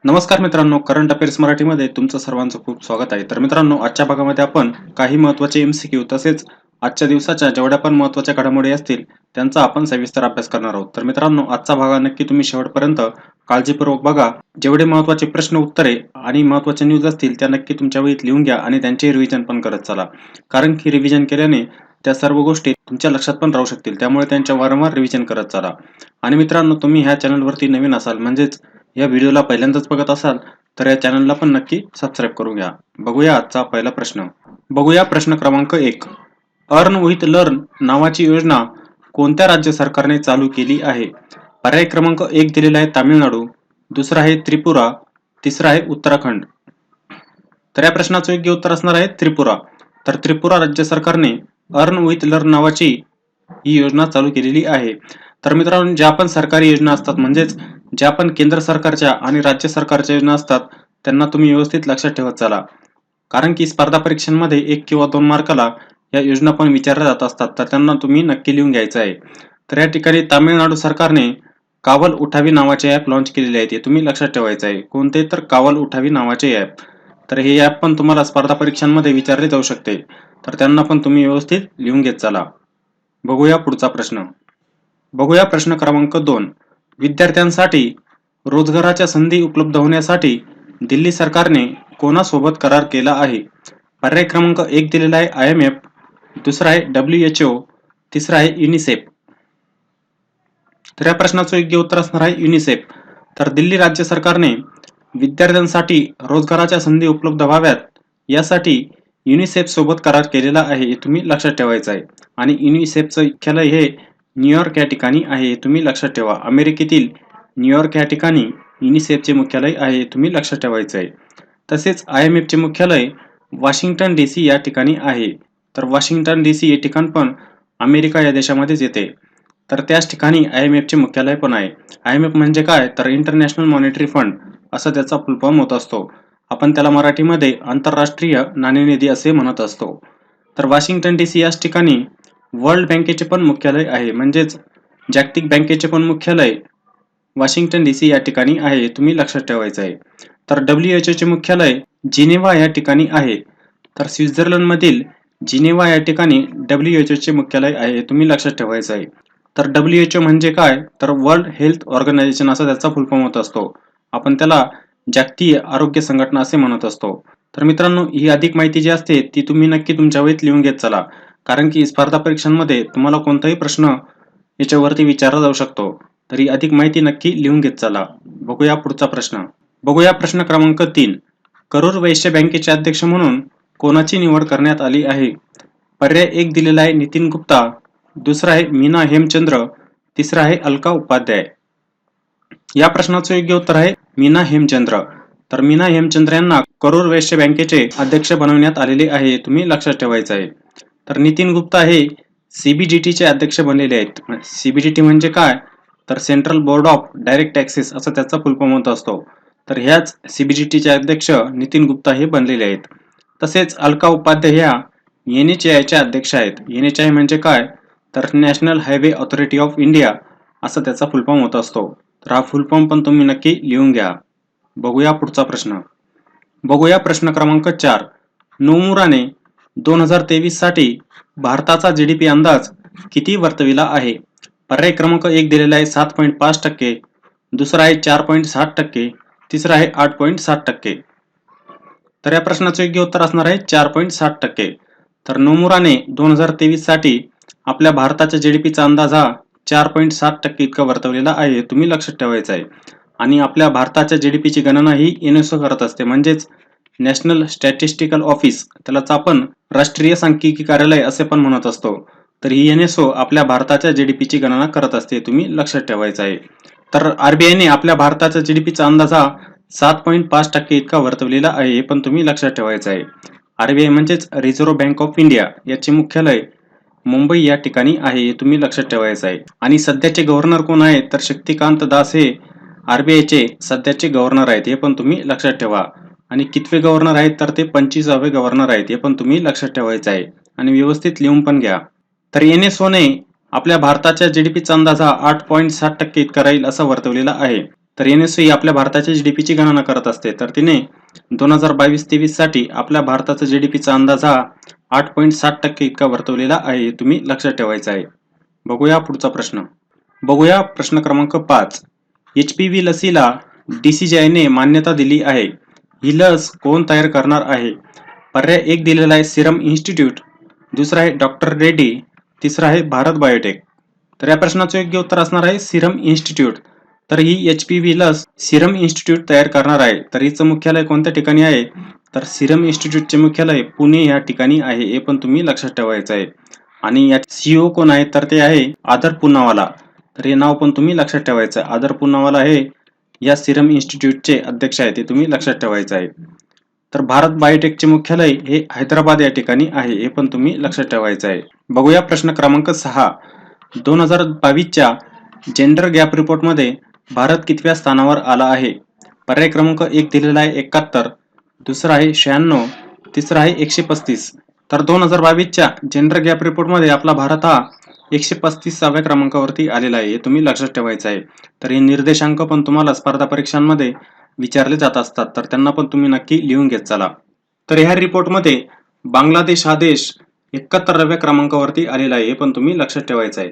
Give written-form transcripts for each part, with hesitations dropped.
नमस्कार मित्रांनो, current affairs मराठीमध्ये तुमचं सर्वांचं खूप स्वागत आहे. तर मित्रांनो, आजच्या भागामध्ये आपण काही महत्त्वाचे एमसीक्यू तसेच आजच्या दिवसाच्या जेवढ्या पण महत्त्वाच्या घडामोडी असतील त्यांचा आपण सविस्तर अभ्यास करणार आहोत. तर मित्रांनो, आजचा भाग नक्की तुम्ही शेवटपर्यंत काळजीपूर्वक बघा. जेवढे महत्त्वाचे प्रश्न उत्तरे आणि महत्त्वाचे न्यूज असतील त्या नक्की तुमच्या वहीत लिहून घ्या आणि त्यांचे रिव्हिजन पण करत चला. कारण की रिव्हिजन केल्याने त्या सर्व गोष्टी तुमच्या लक्षात पण राहू शकतील. त्यामुळे त्यांच्या वारंवार रिव्हिजन करत चला. आणि मित्रांनो, तुम्ही ह्या चॅनलवरती नवीन असाल म्हणजेच या व्हिडिओला पहिल्यांदाच बघत असाल तर या चॅनलला पण नक्की सबस्क्राईब करून घ्या. बघूया आजचा पहिला प्रश्न. बघूया प्रश्न क्रमांक 1. अर्न विथ लर्न नावाची योजना कोणत्या राज्य सरकारने चालू केली आहे? पर्याय क्रमांक 1 दिलेला आहे तामिळनाडू, दुसरा आहे त्रिपुरा, तिसरा आहे उत्तराखंड. तर या प्रश्नाचं योग्य उत्तर असणार आहे त्रिपुरा. तर त्रिपुरा राज्य सरकारने अर्न विथ लर्न नावाची ही योजना चालू केलेली आहे. तर मित्रांनो, ज्या पण सरकारी योजना असतात म्हणजेच ज्या पण केंद्र सरकारच्या आणि राज्य सरकारच्या योजना असतात त्यांना तुम्ही व्यवस्थित लक्षात ठेवत चला. कारण की स्पर्धा परीक्षांमध्ये 1 किंवा 2 मार्काला या योजना पण विचारल्या जात असतात, तर त्यांना तुम्ही नक्की लिहून घ्यायचं आहे. तर या ठिकाणी तामिळनाडू सरकारने कावल उठावी नावाचे ॲप लॉन्च केलेले आहे. ते तुम्ही लक्षात ठेवायचं आहे. कोणते? तर कावल उठावी नावाचे ॲप. तर हे ॲप पण तुम्हाला स्पर्धा परीक्षांमध्ये विचारले जाऊ शकते. तर त्यांना पण तुम्ही व्यवस्थित लिहून घेत चला. बघूया पुढचा प्रश्न. बघूया प्रश्न क्रमांक 2. विद्यार्थ्यांसाठी रोजगाराच्या संधी उपलब्ध होण्यासाठी दिल्ली सरकारने कोणासोबत करार केला आहे? पर्याय क्रमांक 1 दिलेला आहे IMF, दुसरा आहे WHO, तिसरा आहे युनिसेफ. तर या प्रश्नाचं योग्य उत्तर असणार आहे युनिसेफ. तर दिल्ली राज्य सरकारने विद्यार्थ्यांसाठी रोजगाराच्या संधी उपलब्ध व्हाव्यात यासाठी युनिसेफ सोबत करार केलेला आहे. हे तुम्ही लक्षात ठेवायचं आहे. आणि युनिसेफचं मुख्यालय हे न्यूयॉर्क या ठिकाणी आहे. हे तुम्ही लक्षात ठेवा. अमेरिकेतील न्यूयॉर्क या ठिकाणी युनिसेफचे मुख्यालय आहे. हे तुम्ही लक्षात ठेवायचं आहे. तसेच IMF चे मुख्यालय वॉशिंग्टन DC या ठिकाणी आहे. तर वॉशिंग्टन DC हे ठिकाण पण अमेरिका या देशामध्येच येते. तर त्याच ठिकाणी IMF चे मुख्यालय पण आहे. IMF म्हणजे काय? तर इंटरनॅशनल मॉनिटरी फंड असा त्याचा फुल फॉर्म होत असतो. आपण त्याला मराठीमध्ये आंतरराष्ट्रीय नाणेनिधी असे म्हणत असतो. तर वॉशिंग्टन DC याच ठिकाणी वर्ल्ड बँकेचे पण मुख्यालय आहे. म्हणजेच जागतिक बँकेचे पण मुख्यालय वॉशिंग्टन DC या ठिकाणी आहे. तुम्ही लक्षात ठेवायचं आहे. तर WHO चे मुख्यालय जिनेव्हा या ठिकाणी आहे. तर स्वित्झर्लंड मधील जिनेव्हा या ठिकाणी WHO चे मुख्यालय आहे. तुम्ही लक्षात ठेवायचं आहे. तर WHO म्हणजे काय? तर वर्ल्ड हेल्थ ऑर्गनायझेशन असा त्याचा फुल फॉर्म होत असतो. आपण त्याला जागतिक आरोग्य संघटना असे म्हणत असतो. तर मित्रांनो, ही अधिक माहिती जी असते ती तुम्ही नक्की तुमच्या वहीत लिहून घेत चला. कारण की स्पर्धा परीक्षांमध्ये तुम्हाला कोणताही प्रश्न याच्यावरती विचारला जाऊ शकतो. तर ही अधिक माहिती नक्की लिहून घेत चला. बघूया पुढचा प्रश्न. बघूया प्रश्न क्रमांक 3. करूर वैश्य बँकेचे अध्यक्ष म्हणून कोणाची निवड करण्यात आली आहे? पर्याय 1 दिलेला आहे नितीन गुप्ता, दुसरा आहे मीना हेमचंद्र, तिसरा आहे अलका उपाध्याय. या प्रश्नाचं योग्य उत्तर आहे मीना हेमचंद्र. तर मीना हेमचंद्र यांना करूर वैश्य बँकेचे अध्यक्ष बनवण्यात आलेले आहे. तुम्ही लक्षात ठेवायचं आहे. तर नितीन गुप्ता हे CBDT चे अध्यक्ष बनलेले आहेत. CBDT म्हणजे काय? तर central board of direct taxes असा त्याचा फुल फॉर्म होत असतो. तर ह्याच CBDT चे अध्यक्ष नितीन गुप्ता हे बनलेले आहेत. तसेच अलका उपाध्याय ह्या NHAI च्या अध्यक्ष आहेत. NHAI म्हणजे काय? तर national highway authority of India असा त्याचा फुल फॉर्म होत असतो. तर हा फुल फॉर्म पण तुम्ही नक्की लिहून घ्या. बघूया पुढचा प्रश्न. बघूया प्रश्न क्रमांक 4. नोमुराने 2023 साठी भारताचा GDP अंदाज किती वर्तविला आहे? पर्याय क्रमांक 1 दिलेला आहे 7.5%, दुसरा आहे 4.7%, तिसरा आहे 8.7%. तर या प्रश्नाचं योग्य उत्तर असणार आहे 4.7%. तर नोमुराने 2023 साठी आपल्या भारताच्या GDPचा अंदाज हा 4.7% इतका वर्तवलेला आहे. तुम्ही लक्षात ठेवायचं आहे. आणि आपल्या भारताच्या GDPची गणना ही UNESCO करत असते. म्हणजेच नॅशनल स्टॅटिस्टिकल ऑफिस, त्यालाच आपण राष्ट्रीय सांख्यिकी कार्यालय असे पण म्हणत असतो. तर ही UNESCO आपल्या भारताच्या GDPची गणना करत असते. तुम्ही लक्षात ठेवायचं आहे. तर RBI ने आपल्या भारताच्या GDPचा अंदाज हा 7.5% इतका वर्तवलेला आहे. हे पण तुम्ही लक्षात ठेवायचं आहे. RBI म्हणजेच रिझर्व्ह बँक ऑफ इंडिया याचे मुख्यालय मुंबई या ठिकाणी आहे. हे तुम्ही लक्षात ठेवायचं आहे. आणि सध्याचे गव्हर्नर कोण आहेत? तर शक्तिकांत दास हे RBI चे सध्याचे गव्हर्नर आहेत. हे पण तुम्ही लक्षात ठेवा. आणि कितवे गव्हर्नर आहेत? तर ते 25वे गव्हर्नर आहेत. हे पण तुम्ही लक्षात ठेवायचं आहे. आणि व्यवस्थित लिहून पण घ्या. तर UNESCO ने आपल्या भारताच्या GDPचा अंदाज हा 8.7% इतका राहील असा वर्तवलेला आहे. तर NSE आपल्या भारताच्या जीडीपीची गणना करत असते. तर तिने 2022-23 साठी आपल्या भारताचा जीडीपीचा अंदाज हा 8.7% इतका वर्तवलेला आहे. हे तुम्ही लक्षात ठेवायचं आहे. बघूया पुढचा प्रश्न. बघूया प्रश्न क्रमांक 5. HPV लसीला DCGIने मान्यता दिली आहे. ही लस कोण तयार करणार आहे? पर्याय 1 दिलेला आहे सिरम इन्स्टिट्यूट, दुसरा आहे डॉक्टर रेड्डी, तिसरा आहे भारत बायोटेक. तर या प्रश्नाचं योग्य उत्तर असणार आहे सिरम इन्स्टिट्यूट. तर ही HPV लस सिरम इन्स्टिट्यूट तयार करणार आहे. तर हिचं मुख्यालय कोणत्या ठिकाणी आहे? तर सिरम इन्स्टिट्यूटचे मुख्यालय पुणे या ठिकाणी आहे. हे पण तुम्ही लक्षात ठेवायचं आहे. आणि या CEO कोण आहे? तर ते आहे आदर पूनावाला. तर हे नाव पण तुम्ही लक्षात ठेवायचं आहे. आदर पूनावाला हे या सिरम इन्स्टिट्यूटचे अध्यक्ष आहेत. ते तुम्ही लक्षात ठेवायचं आहे. तर भारत बायोटेकचे मुख्यालय हे हैदराबाद या ठिकाणी आहे. हे पण तुम्ही लक्षात ठेवायचं आहे. बघूया प्रश्न क्रमांक 6. 2022च्या जेंडर गॅप रिपोर्टमध्ये भारत कितव्या स्थानावर आला आहे? पर्याय क्रमांक 1 दिलेला आहे 71, दुसरा आहे 96, तिसरा आहे 135. तर 2022च्या जेंडर गॅप रिपोर्टमध्ये आपला भारत हा 135व्या क्रमांकावरती आलेला आहे. हे तुम्ही लक्षात ठेवायचं आहे. तर हे निर्देशांक पण तुम्हाला स्पर्धा परीक्षांमध्ये विचारले जात असतात. तर त्यांना पण तुम्ही नक्की लिहून घेत चला. तर ह्या रिपोर्टमध्ये बांगलादेश हा देश 71व्या क्रमांकावरती आलेला आहे. हे पण तुम्ही लक्षात ठेवायचं आहे.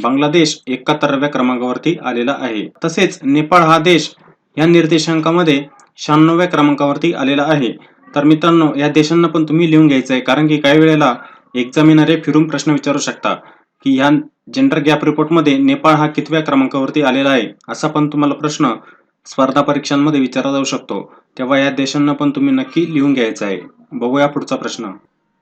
बांगलादेश 71व्या क्रमांकावरती आलेला आहे. तसेच नेपाळ हा देश या निर्देशांकामध्ये 96व्या क्रमांकावरती आलेला आहे. तर मित्रांनो या देशांना पण तुम्ही लिहून घ्यायचं आहे. कारण की काही वेळेला एक्झामिनर फिरून प्रश्न विचारू शकता की ह्या जेंडर गॅप रिपोर्टमध्ये नेपाळ हा कितव्या क्रमांकावरती आलेला आहे असा पण तुम्हाला प्रश्न स्पर्धा परीक्षांमध्ये विचारला जाऊ शकतो. तेव्हा या देशांना पण तुम्ही नक्की लिहून घ्यायचं आहे. बघूया पुढचा प्रश्न.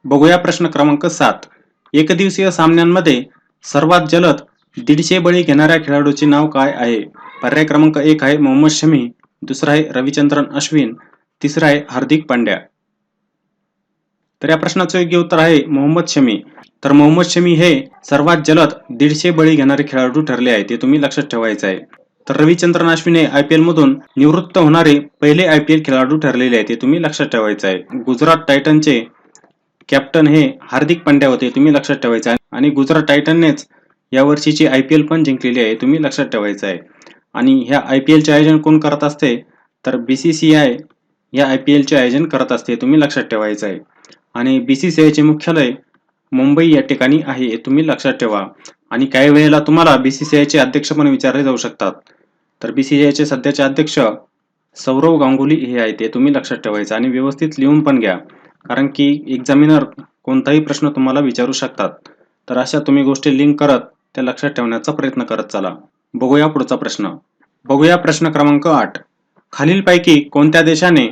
बघूया प्रश्न क्रमांक 7. एकदिवसीय सामन्यांमध्ये सर्वात जलद 150 बळी घेणाऱ्या खेळाडूचे नाव काय आहे? पर्याय क्रमांक 1 आहे मोहम्मद शमी, दुसरा आहे रविचंद्रन अश्विन, तिसरा आहे हार्दिक पांड्या. तर या प्रश्नाचं योग्य उत्तर आहे मोहम्मद शमी. तर मोहम्मद शमी हे सर्वात जलद 150 बळी घेणारे खेळाडू ठरले आहेत. ते तुम्ही लक्षात ठेवायचं आहे. तर रविचंद्रन अश्विन हे IPL मधून निवृत्त होणारे पहिले IPL खेळाडू ठरलेले आहेत. ते तुम्ही लक्षात ठेवायचं आहे. गुजरात टायटनचे कॅप्टन हे हार्दिक पांड्या होते. तुम्ही लक्षात ठेवायचं आहे. आणि गुजरात टायटननेच या वर्षीची IPL पण जिंकलेली आहे. तुम्ही लक्षात ठेवायचं आहे. आणि ह्या IPLचे आयोजन कोण करत असते? तर BCCI या IPLचे आयोजन करत असते. तुम्ही लक्षात ठेवायचं आहे. आणि BCCIचे मुख्यालय मुंबई या ठिकाणी आहे. हे तुम्ही लक्षात ठेवा. आणि काही वेळेला तुम्हाला BCCIचे अध्यक्ष पण विचारले जाऊ शकतात. तर BCCIचे सध्याचे अध्यक्ष सौरव गांगुली हे आहेत. ते तुम्ही लक्षात ठेवायचं आणि व्यवस्थित लिहून पण घ्या. कारण की एक्झामिनर कोणताही प्रश्न तुम्हाला विचारू शकतात. तर अशा तुम्ही गोष्टी लिंक करत त्या लक्षात ठेवण्याचा प्रयत्न करत चला. बघूया पुढचा प्रश्न. बघूया प्रश्न क्रमांक 8. खालीलपैकी कोणत्या देशाने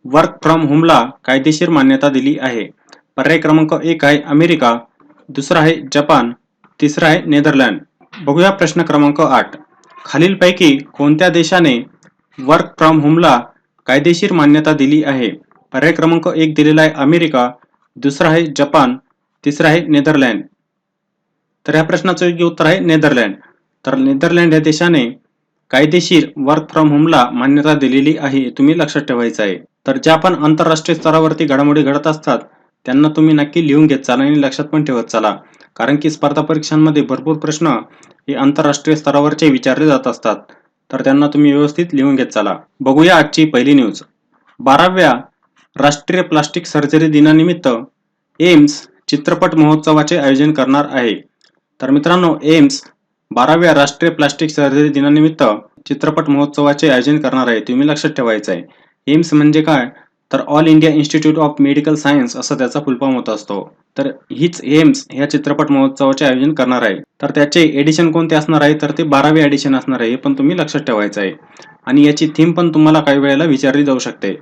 वर्क फ्रॉम होमला कायदेशीर मान्यता दिली आहे? पर्याय क्रमांक 1 आहे अमेरिका, दुसरा आहे जपान, तिसरा आहे नेदरलँड. बघूया प्रश्न क्रमांक 8. खालीलपैकी कोणत्या देशाने वर्क फ्रॉम होमला कायदेशीर मान्यता दिली आहे? पर्याय क्रमांक 1 दिलेला आहे अमेरिका, दुसरा आहे जपान, तिसरा आहे नेदरलँड. तर ह्या प्रश्नाचं योग्य उत्तर आहे नेदरलँड. तर नेदरलँड या देशाने कायदेशीर वर्क फ्रॉम होमला मान्यता दिलेली आहे. तुम्ही लक्षात ठेवायचं आहे. तर ज्या पण आंतरराष्ट्रीय स्तरावरती घडामोडी घडत असतात त्यांना तुम्ही नक्की लिहून घेत चाला आणि लक्षात पण ठेवत चला. कारण की स्पर्धा परीक्षांमध्ये भरपूर प्रश्न हे आंतरराष्ट्रीय स्तरावरचे विचारले जात असतात. तर त्यांना तुम्ही व्यवस्थित लिहून घेत चला. बघूया आजची पहिली न्यूज. 12व्या राष्ट्रीय प्लास्टिक सर्जरी दिनानिमित्त एम्स चित्रपट महोत्सवाचे आयोजन करणार आहे. तर मित्रांनो एम्स 12व्या राष्ट्रीय प्लास्टिक सर्जरी दिनानिमित्त चित्रपट महोत्सवाचे आयोजन करणार आहे. तुम्ही लक्षात ठेवायचं आहे. एम्स म्हणजे काय? तर all India institute of medical science असं त्याचा फुलफॉर्म होत असतो. तर हीच एम्स ह्या चित्रपट महोत्सवाचे आयोजन करणार आहे. तर त्याचे एडिशन कोणते असणार आहे? तर ते 12वे एडिशन असणार आहे. हे पण तुम्ही लक्षात ठेवायचं आहे. आणि याची थीम पण तुम्हाला काही वेळेला विचारली जाऊ शकते.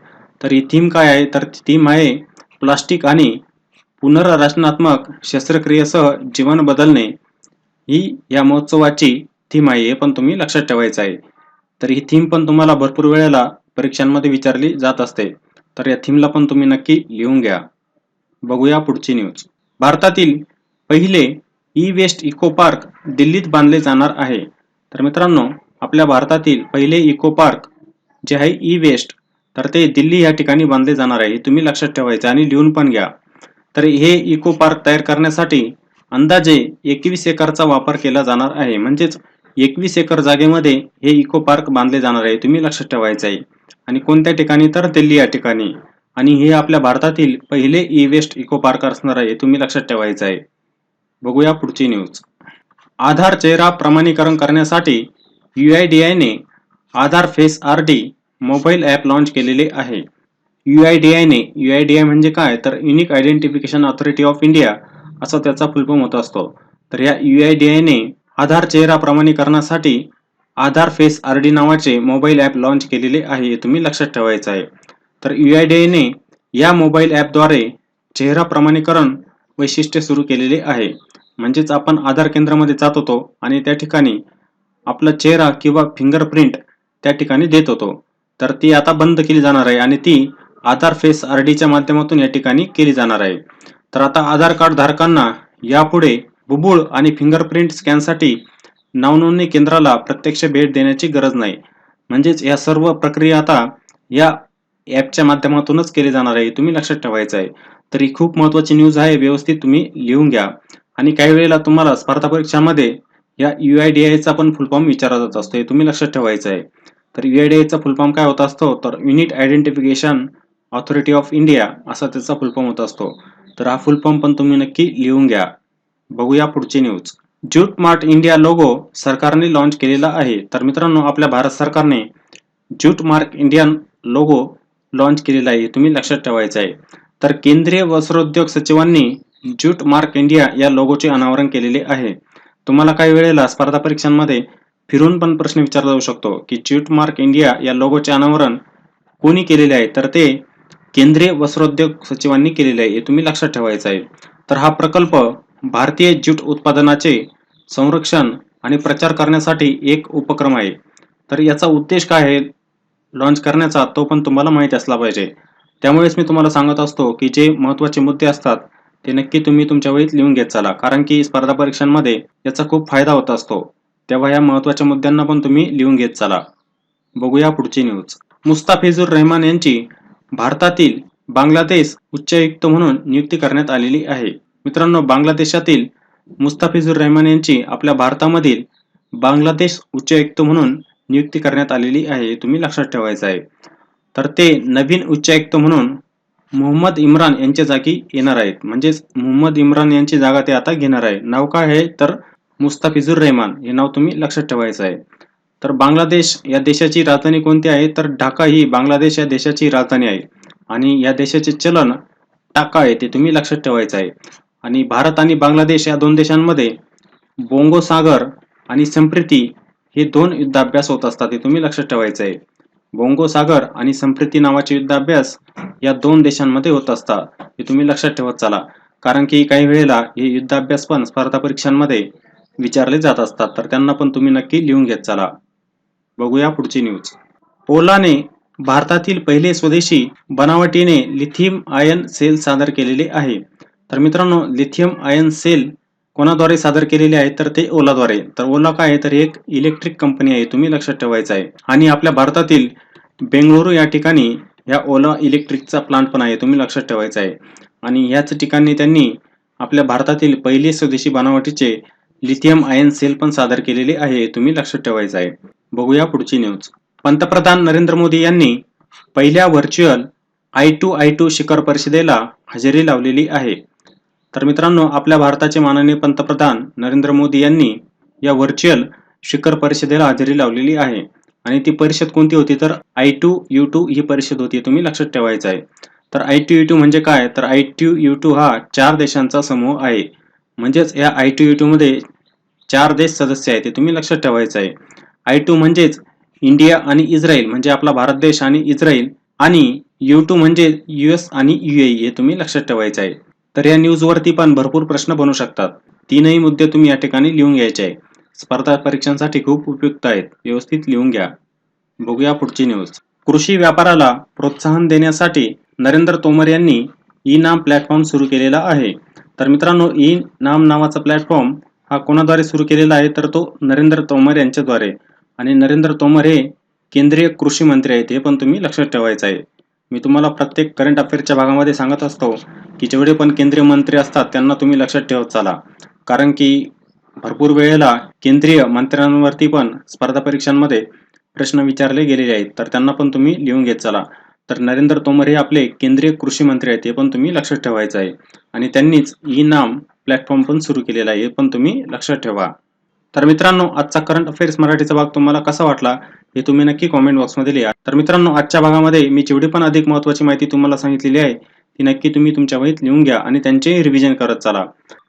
तर ही थीम काय आहे? तर थीम आहे प्लास्टिक आणि पुनर्रचनात्मक शस्त्रक्रियेसह जीवन बदलणे. ही या महोत्सवाची थीम आहे. हे पण तुम्ही लक्षात ठेवायचं आहे. तर ही थीम पण तुम्हाला भरपूर वेळेला परीक्षांमध्ये विचारली जात असते. तर या थीमला पण तुम्ही नक्की लिहून घ्या. बघूया पुढची न्यूज. भारतातील पहिले ई-वेस्ट इको पार्क दिल्लीत बांधले जाणार आहे. तर मित्रांनो आपल्या भारतातील पहिले इको पार्क जे आहे ई-वेस्ट तर ते दिल्ली या ठिकाणी बांधले जाणार आहे. तुम्ही लक्षात ठेवायचं आणि लिहून पण घ्या. तर हे इको पार्क तयार करण्यासाठी अंदाजे 21 एकरचा वापर केला जाणार आहे. म्हणजेच 21 एकर जागेमध्ये हे इको पार्क बांधले जाणार आहे, तुम्ही लक्षात ठेवायचं आहे. आणि कोणत्या ठिकाणी तर दिल्ली या ठिकाणी. आणि हे आपल्या भारतातील पहिले ई वेस्ट इको पार्क असणार आहे, तुम्ही लक्षात ठेवायचं आहे. बघूया पुढची न्यूज. आधार चेहरा प्रमाणीकरण करण्यासाठी UIDAI Aadhaar face RD mobile app launch केलेले आहे. UIDAI म्हणजे काय तर unique identification authority of India असा त्याचा फुलफॉर्म होत असतो. तर या UIDAI आधार चेहरा प्रमाणीकरणासाठी आधार फेस RD नावाचे मोबाईल ॲप लॉन्च केलेले आहे, हे तुम्ही लक्षात ठेवायचं आहे. तर UIDAI या मोबाईल ॲपद्वारे चेहरा प्रमाणीकरण वैशिष्ट्य सुरू केलेले आहे. म्हणजेच आपण आधार केंद्रामध्ये जात होतो आणि त्या ठिकाणी आपला चेहरा किंवा फिंगरप्रिंट त्या ठिकाणी देत होतो. तर ती आता बंद केली जाणार आहे आणि ती आधार फेस RDच्या माध्यमातून या ठिकाणी केली जाणार आहे. तर आता आधार कार्ड धारकांना यापुढे बुबुळ आणि फिंगरप्रिंट स्कॅनसाठी नावनोंदणी केंद्राला प्रत्यक्ष भेट देण्याची गरज नाही. म्हणजेच या सर्व प्रक्रिया आता या ॲपच्या माध्यमातूनच केली जाणार आहे, तुम्ही लक्षात ठेवायचं आहे. तर ही खूप महत्त्वाची न्यूज आहे, व्यवस्थित तुम्ही लिहून घ्या. आणि काही वेळेला तुम्हाला स्पर्धा परीक्षांमध्ये या UIDAIचा पण फुल फॉर्म विचारला जात असतो, हे तुम्ही लक्षात ठेवायचं आहे. तर UIDAIचा फुल फॉर्म काय होत असतो तर unique identification authority of India असा त्याचा फुल फॉर्म होत असतो. तर हा फुल फॉर्म पण तुम्ही नक्की लिहून घ्या. बघूया पुढची news. Jute mart India logo सरकारने लॉन्च केलेला आहे. तर मित्रांनो, आपल्या भारत सरकारने jute mark India logo launch केलेला आहे, तुम्ही लक्षात ठेवायचं आहे. तर केंद्रीय वस्त्रोद्योग सचिवांनी ज्यूट मार्क इंडिया या लोगोचे अनावरण केलेले आहे. तुम्हाला काही वेळेला स्पर्धा परीक्षांमध्ये फिरून पण प्रश्न विचारला जाऊ शकतो की ज्यूट मार्क इंडिया या लोगोचे अनावरण कोणी केलेले आहे तर ते केंद्रीय वस्त्रोद्योग सचिवांनी केलेले आहे, हे तुम्ही लक्षात ठेवायचं आहे. तर हा प्रकल्प भारतीय ज्यूट उत्पादनाचे संरक्षण आणि प्रचार करण्यासाठी एक उपक्रम आहे. तर याचा उद्देश काय आहे लॉन्च करण्याचा तो पण तुम्हाला माहिती असला पाहिजे. त्यामुळेच मी तुम्हाला सांगत असतो की जे महत्त्वाचे मुद्दे असतात ते नक्की तुम्ही तुमच्या वहीत लिहून घेत चला, कारण की स्पर्धा परीक्षांमध्ये याचा खूप फायदा होत असतो. तेव्हा या महत्त्वाच्या मुद्द्यांना पण तुम्ही लिहून घेत चला. बघूया पुढची न्यूज. मुस्ताफिझुर रहमान यांची भारतातील बांगलादेश उच्चायुक्त म्हणून नियुक्ती करण्यात आलेली आहे. मित्रांनो, बांगलादेशातील मुस्ताफिझुर रहमान यांची आपल्या भारतामधील बांगलादेश उच्चायुक्त म्हणून नियुक्ती करण्यात आलेली आहे, हे तुम्ही लक्षात ठेवायचं आहे. तर ते नवीन उच्चायुक्त म्हणून मोहम्मद इम्रान यांच्या जागी येणार आहेत. म्हणजेच मोहम्मद इम्रान यांची जागा ते आता घेणार आहे. नाव काय आहे तर मुस्ताफिझुर रहमान हे नाव तुम्ही लक्षात ठेवायचं आहे. तर बांगलादेश या देशाची राजधानी कोणती आहे तर ढाका ही बांगलादेश या देशाची राजधानी आहे. आणि या देशाचे चलन टाका आहे, ते तुम्ही लक्षात ठेवायचं आहे. आणि भारत आणि बांगलादेश या दोन देशांमध्ये बोंगो सागर आणि संप्रीती हे दोन युद्धाभ्यास होत असतात, हे तुम्ही लक्षात ठेवायचं आहे. बोंगो सागर आणि संप्रीती नावाचे युद्धाभ्यास या दोन देशांमध्ये होत असतात, हे तुम्ही लक्षात ठेवत चला, कारण की काही वेळेला हे युद्धाभ्यास पण स्पर्धा परीक्षांमध्ये विचारले जात असतात. तर त्यांना पण तुम्ही नक्की लिहून घेत चला. बघूया पुढची न्यूज. ओलाने भारतातील पहिले स्वदेशी बनावटीने लिथियम आयन सेल सादर केलेले आहे. तर मित्रांनो, लिथियम आयन सेल कोणाद्वारे सादर केलेले आहे तर ते ओलाद्वारे. तर ओला काय आहे तर एक इलेक्ट्रिक कंपनी आहे, तुम्ही लक्षात ठेवायचं आहे. आणि आपल्या भारतातील बेंगळुरू या ठिकाणी या ओला इलेक्ट्रिकचा प्लांट पण आहे, तुम्ही लक्षात ठेवायचं आहे. आणि याच ठिकाणी त्यांनी आपल्या भारतातील पहिले स्वदेशी बनावटीचे लिथियम आयन सेल पण सादर केलेले आहे, तुम्ही लक्षात ठेवायचं आहे. बघूया पुढची न्यूज. पंतप्रधान नरेंद्र मोदी यांनी पहिल्या व्हर्च्युअल I2 शिखर परिषदेला हजेरी लावलेली आहे. तर मित्रांनो, आपल्या भारताचे माननीय पंतप्रधान नरेंद्र मोदी यांनी या व्हर्च्युअल शिखर परिषदेला हजेरी लावलेली आहे. आणि ती परिषद कोणती होती तर I2U2 ही परिषद होती, तुम्ही लक्षात ठेवायचं आहे. तर I2U2 म्हणजे काय तर I2U2 हा 4 देशांचा समूह आहे. म्हणजेच या I2U2 मध्ये 4 देश सदस्य आहेत, ते तुम्ही लक्षात ठेवायचं आहे. I2 म्हणजेच इंडिया आणि इस्रायल, म्हणजे आपला भारत देश आणि इस्रायल. आणि U2 म्हणजे US आणि UAE, हे तुम्ही लक्षात ठेवायचं आहे. तर या न्यूजवरती पण भरपूर प्रश्न बनू शकतात. तीनही मुद्दे तुम्ही या ठिकाणी लिहून घ्यायचे आहे. स्पर्धा परीक्षांसाठी खूप उपयुक्त आहेत, व्यवस्थित लिहून घ्या. बघूया पुढची न्यूज. कृषी व्यापाराला प्रोत्साहन देण्यासाठी नरेंद्र तोमर यांनी ई नाम प्लॅटफॉर्म सुरू केलेला आहे. तर मित्रांनो, ई नाम नावाचा प्लॅटफॉर्म हा कोणाद्वारे सुरू केलेला आहे तर तो नरेंद्र तोमर यांच्याद्वारे. आणि नरेंद्र तोमर हे केंद्रीय कृषी मंत्री आहेत, हे पण तुम्ही लक्षात ठेवायचं आहे. मी तुम्हाला प्रत्येक करंट अफेअरच्या भागामध्ये सांगत असतो की जेवढे पण केंद्रीय मंत्री असतात त्यांना तुम्ही लक्षात ठेवत चाला, कारण की भरपूर वेळेला केंद्रीय मंत्र्यांवरती पण स्पर्धा परीक्षांमध्ये प्रश्न विचारले गेलेले आहेत, तर त्यांना पण तुम्ही लिहून घेत चला. तर नरेंद्र तोमर हे आपले केंद्रीय कृषी मंत्री आहेत, हे पण तुम्ही लक्षात ठेवायचं आहे. आणि त्यांनीच ई-नाम प्लॅटफॉर्म पण सुरू केलेला आहे, हे पण तुम्ही लक्षात ठेवा. तर मित्रांनो, आजचा करंट अफेअर्स मराठीचा भाग तुम्हाला कसा वाटला हे तुम्ही नक्की कॉमेंट बॉक्समध्ये लिहा. तर मित्रांनो, आजच्या भागामध्ये मी जेवढी पण अधिक महत्त्वाची माहिती तुम्हाला सांगितलेली आहे ती नक्की तुम्ही तुमच्या वहीत लिहून घ्या आणि त्यांचेही रिव्हिजन करत चला.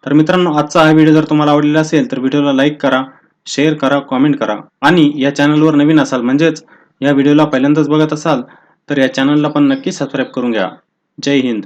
तर मित्रांनो, आजचा हा व्हिडिओ जर तुम्हाला आवडलेला असेल तर व्हिडिओला लाईक करा, शेअर करा, कॉमेंट करा आणि या चॅनलवर नवीन असाल म्हणजेच या व्हिडिओला पहिल्यांदाच बघत असाल तर या चॅनलला पण नक्की सबस्क्राईब करून घ्या. जय हिंद.